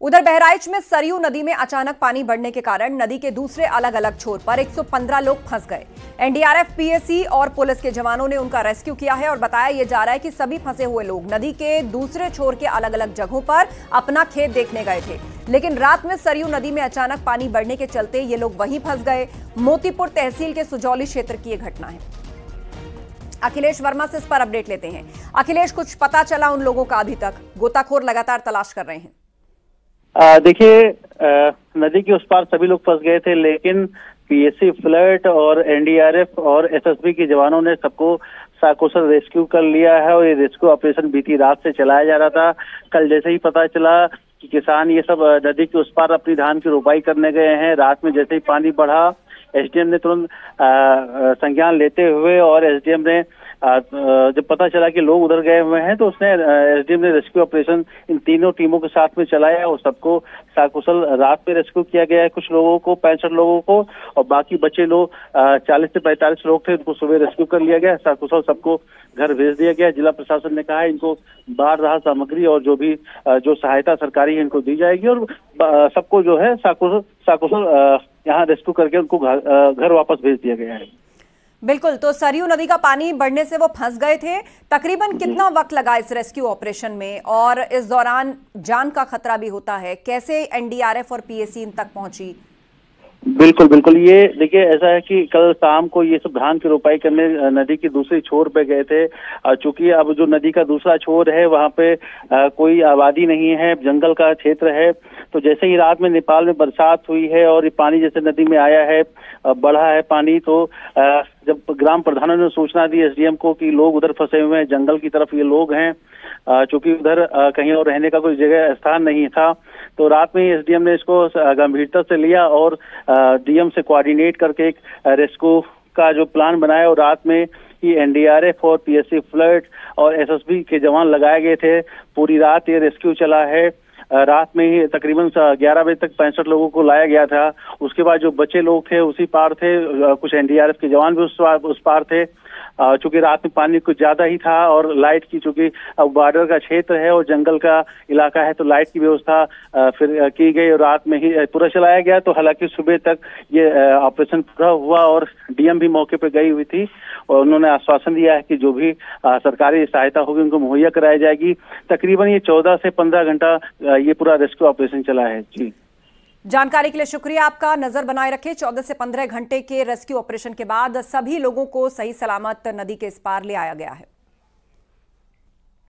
उधर बहराइच में सरयू नदी में अचानक पानी बढ़ने के कारण नदी के दूसरे अलग अलग छोर पर 115 लोग फंस गए। एनडीआरएफ, पीएसी और पुलिस के जवानों ने उनका रेस्क्यू किया है और बताया यह जा रहा है कि सभी फंसे हुए लोग नदी के दूसरे छोर के अलग अलग जगहों पर अपना खेत देखने गए थे, लेकिन रात में सरयू नदी में अचानक पानी बढ़ने के चलते ये लोग वहीं फंस गए। मोतीपुर तहसील के सुजौली क्षेत्र की यह घटना है। अखिलेश वर्मा से इस पर अपडेट लेते हैं। अखिलेश, कुछ पता चला उन लोगों का? अभी तक गोताखोर लगातार तलाश कर रहे हैं। देखिए, नदी के उस पार सभी लोग फंस गए थे, लेकिन पीएसी फ्लड और एनडीआरएफ और एसएसबी के जवानों ने सबको सकुशल रेस्क्यू कर लिया है और ये रेस्क्यू ऑपरेशन बीती रात से चलाया जा रहा था। कल जैसे ही पता चला कि किसान ये सब नदी के उस पार अपनी धान की रोपाई करने गए हैं, रात में जैसे ही पानी बढ़ा, एसडीएम ने तुरंत संज्ञान लेते हुए और एसडीएम ने जब पता चला कि लोग उधर गए हुए हैं तो उसने एसडीएम ने रेस्क्यू ऑपरेशन इन तीनों टीमों के साथ में चलाया और सबको सकुशल रात में रेस्क्यू किया गया है। कुछ लोगों को 65 लोगों को और बाकी बचे लोग 40 से 45 लोग थे, उनको सुबह रेस्क्यू कर लिया गया। सकुशल सबको घर भेज दिया गया। जिला प्रशासन ने कहा है इनको बाढ़ राहत सामग्री और जो सहायता सरकारी है इनको दी जाएगी और सबको जो है सकुशल यहाँ रेस्क्यू करके उनको घर वापस भेज दिया गया है। बिल्कुल, तो सरयू नदी का पानी बढ़ने से वो फंस गए थे। तकरीबन कितना वक्त लगा इस रेस्क्यू ऑपरेशन में और इस दौरान जान का खतरा भी होता है, कैसे एनडीआरएफ और पीएसी इन तक पहुंची? बिल्कुल, ये देखिए ऐसा है कि कल शाम को ये सब धान की रोपाई करने नदी की दूसरी छोर पे गए थे। चूंकि अब जो नदी का दूसरा छोर है वहाँ पे कोई आबादी नहीं है, जंगल का क्षेत्र है, तो जैसे ही रात में नेपाल में बरसात हुई है और ये पानी जैसे नदी में आया है, बढ़ा है पानी, तो जब ग्राम प्रधानों ने सूचना दी एसडीएम को कि लोग उधर फंसे हुए हैं, जंगल की तरफ ये लोग हैं, चूंकि उधर कहीं और रहने का कोई जगह स्थान नहीं था, तो रात में ही एसडीएम ने इसको गंभीरता से लिया और डीएम से कोऑर्डिनेट करके एक रेस्क्यू का जो प्लान बनाया और रात में ही एनडीआरएफ और पीएसी फ्लड और एसएसबी के जवान लगाए गए थे। पूरी रात ये रेस्क्यू चला है। रात में ही तकरीबन 11 बजे तक 65 लोगों को लाया गया था। उसके बाद जो बचे लोग थे उसी पार थे, कुछ एनडीआरएफ के जवान भी उस पार थे। चूंकि रात में पानी कुछ ज्यादा ही था और लाइट की, चूंकि अब बॉर्डर का क्षेत्र है और जंगल का इलाका है, तो लाइट की व्यवस्था फिर की गई और रात में ही पूरा चलाया गया। तो हालांकि सुबह तक ये ऑपरेशन पूरा हुआ और डीएम भी मौके पर गई हुई थी और उन्होंने आश्वासन दिया है कि जो भी सरकारी सहायता होगी उनको मुहैया कराई जाएगी। तकरीबन ये 14 से 15 घंटा ये पूरा रेस्क्यू ऑपरेशन चला है। जी, जानकारी के लिए शुक्रिया आपका। नजर बनाए रखें, 14 से 15 घंटे के रेस्क्यू ऑपरेशन के बाद सभी लोगों को सही सलामत नदी के इस पार ले आया गया है।